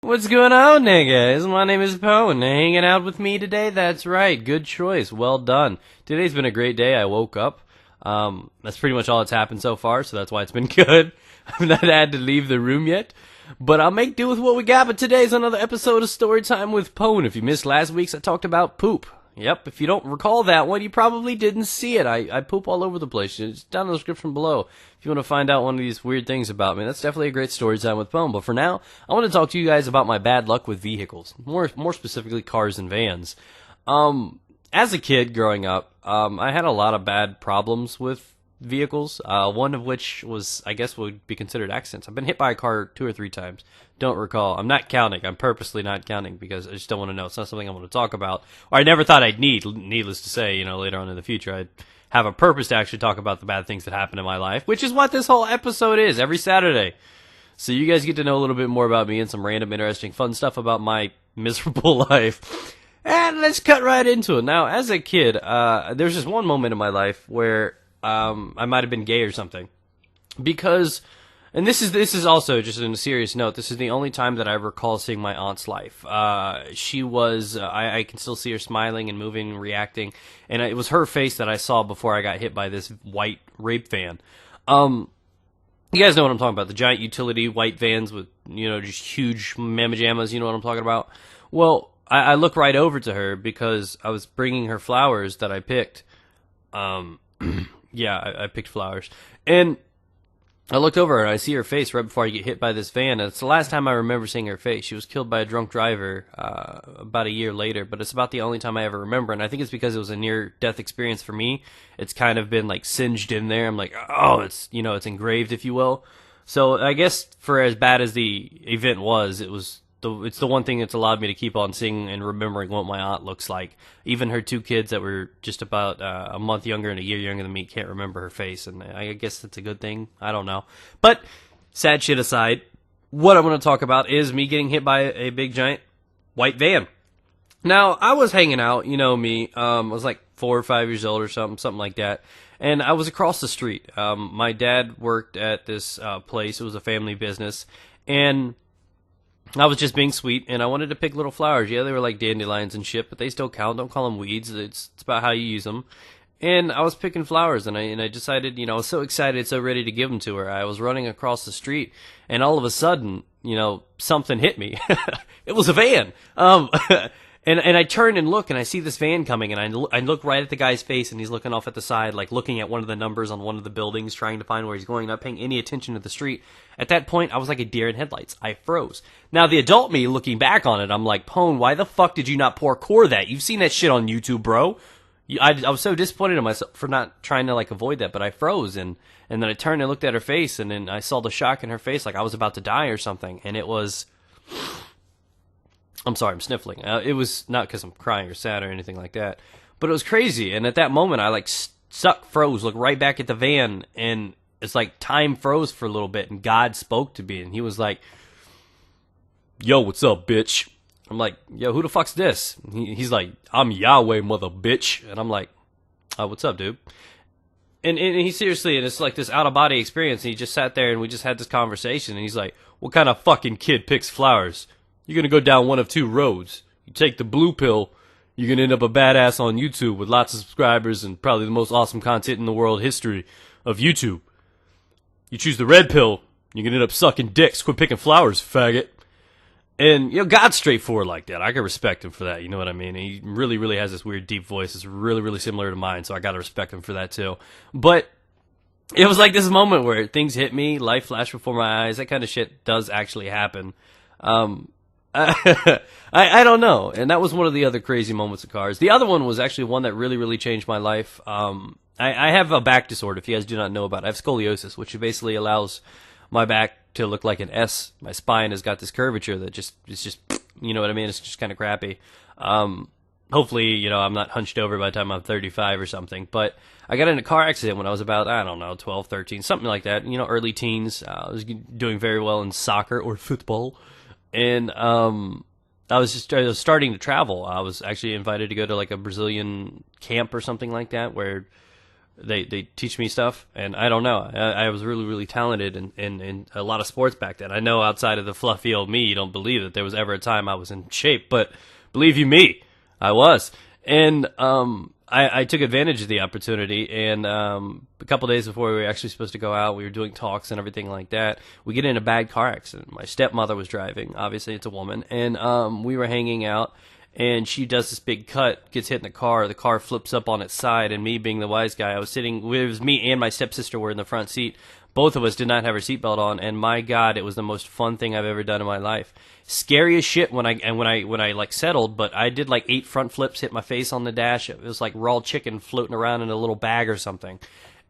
What's going on there, guys? My name is Poe, and hanging out with me today, that's right, good choice, well done. Today's been a great day. I woke up. That's pretty much all that's happened so far, so that's why it's been good. I've not had to leave the room yet, but I'll make do with what we got. But today's another episode of Storytime with Poe, and if you missed last week's, I talked about poop. Yep, if you don't recall that one, you probably didn't see it. I poop all over the place. It's down in the description below. If you want to find out one of these weird things about me, that's definitely a great story time with Poem. But for now, I want to talk to you guys about my bad luck with vehicles. More specifically, cars and vans. As a kid growing up, I had a lot of bad problems with vehicles. One of which was, I guess, would be considered accidents. I've been hit by a car 2 or 3 times. Don't recall. I'm not counting. I'm purposely not counting because I just don't want to know. It's not something I want to talk about. Or I never thought I'd need. Needless to say, later on in the future, I'd have a purpose to actually talk about the bad things that happen in my life, which is what this whole episode is every Saturday. So you guys get to know a little bit more about me and some random, interesting, fun stuff about my miserable life. And let's cut right into it. Now, as a kid, there's just one moment in my life where I might have been gay or something. Because, and this is also, just on a serious note, this is the only time that I recall seeing my aunt's life. She was, I can still see her smiling and moving and reacting, and it was her face that I saw before I got hit by this white rape van. You guys know what I'm talking about, the giant utility white vans with, just huge mamma jammas, you know what I'm talking about? Well, I look right over to her because I was bringing her flowers that I picked. Yeah, I picked flowers. And I looked over and I see her face right before I get hit by this van. And it's the last time I remember seeing her face. She was killed by a drunk driver about a year later, but it's about the only time I ever remember. And I think it's because it was a near-death experience for me. It's kind of been like singed in there. I'm like, oh, it's engraved, if you will. So I guess for as bad as the event was, it's the one thing that's allowed me to keep on seeing and remembering what my aunt looks like. Even her 2 kids that were just about a month younger and a year younger than me can't remember her face, and I guess that's a good thing. I don't know. But sad shit aside, what I'm going to talk about is me getting hit by a big giant white van. Now, I was hanging out, me, I was like 4 or 5 years old or something like that, and I was across the street. My dad worked at this place. It was a family business, and I was just being sweet, and I wanted to pick little flowers. Yeah, they were like dandelions and shit, but they still count. Don't call them weeds. It's about how you use them. And I was picking flowers, and I decided, I was so excited, so ready to give them to her. I was running across the street, and all of a sudden, something hit me. It was a van. And I turn and look, and I see this van coming, and I look right at the guy's face, and he's looking off at the side, like looking at one of the numbers on one of the buildings, trying to find where he's going, not paying any attention to the street. At that point, I was like a deer in headlights. I froze. Now, the adult me, looking back on it, I'm like, Pone, why the fuck did you not core that? You've seen that shit on YouTube, bro. I was so disappointed in myself for not trying to, avoid that, but I froze, and then I turned and looked at her face, and then I saw the shock in her face, like I was about to die or something, and it was... I'm sorry, I'm sniffling. It was not because I'm crying or sad or anything like that, but it was crazy. And at that moment, I froze, looked right back at the van, and it's like time froze for a little bit, and God spoke to me, and he was like, "Yo, what's up, bitch?" I'm like, "Yo, who the fuck's this?" He's like, "I'm Yahweh, mother bitch," and I'm like, "Oh, what's up, dude?" And he seriously, and it's like this out of body experience. And he just sat there, and we just had this conversation, and he's like, "What kind of fucking kid picks flowers? You're going to go down one of 2 roads. You take the blue pill, you're going to end up a badass on YouTube with lots of subscribers and probably the most awesome content in the world history of YouTube. You choose the red pill, you're going to end up sucking dicks. Quit picking flowers, faggot." And, God's straightforward like that. I can respect him for that, you know what I mean? He really, really has this weird deep voice. It's really, really similar to mine, so I got to respect him for that too. But it was like this moment where things hit me, life flashed before my eyes. That kind of shit does actually happen. I don't know, and that was one of the other crazy moments of cars. The other one was actually one that really, really changed my life. I have a back disorder, if you guys do not know about it. I have scoliosis, which basically allows my back to look like an S. My spine has got this curvature that it's just, you know what I mean? It's just kind of crappy. Hopefully, I'm not hunched over by the time I'm 35 or something, but I got in a car accident when I was about, 12, 13, something like that, early teens. I was doing very well in soccer or football. And I was starting to travel. I was actually invited to go to like a Brazilian camp or something like that, where they teach me stuff, and I don't know. I was really, really talented in a lot of sports back then. I know outside of the fluffy old me, you don't believe that there was ever a time I was in shape, but believe you me, I was. And I took advantage of the opportunity, and a couple days before we were actually supposed to go out, we were doing talks and everything like that. We get in a bad car accident. My stepmother was driving. Obviously, it's a woman. And we were hanging out, and she does this big cut, gets hit in the car flips up on its side, and me being the wise guy, it was me and my stepsister were in the front seat. Both of us did not have our seatbelt on, and my God, it was the most fun thing I've ever done in my life. Scary as shit when I like settled, but I did like 8 front flips, hit my face on the dash. It was like raw chicken floating around in a little bag or something.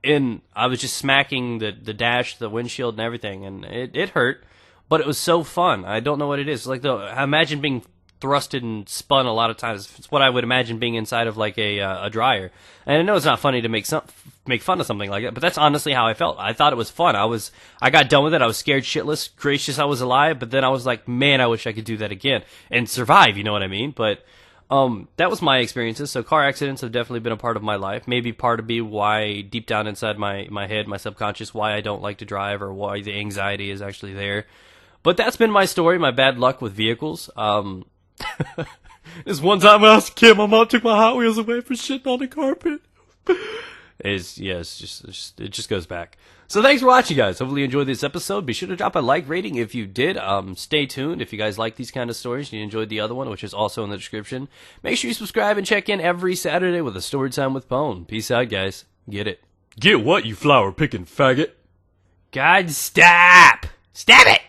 And I was just smacking the dash, the windshield and everything, and it hurt, but it was so fun. I don't know what it is. Like I imagine being thrusted and spun a lot of times. It's what I would imagine being inside of like a dryer. And I know it's not funny to make fun of something like that, but that's honestly how I felt. I thought it was fun. I got done with it. I was scared shitless, gracious I was alive, but then I was like, man, I wish I could do that again and survive, you know what I mean? But that was my experiences. So car accidents have definitely been a part of my life. Maybe part of me why deep down inside my head, my subconscious, why I don't like to drive or why the anxiety is actually there. But that's been my story, my bad luck with vehicles. This one time when I was a kid, my mom took my Hot Wheels away for shitting on the carpet. It just goes back. So thanks for watching, guys. Hopefully you enjoyed this episode. Be sure to drop a like rating if you did. Stay tuned if you guys like these kind of stories and you enjoyed the other one, which is also in the description. Make sure you subscribe and check in every Saturday with a Storytime with Pone. Peace out, guys. Get it. Get what, you flower-picking faggot? God, stop! Stop it!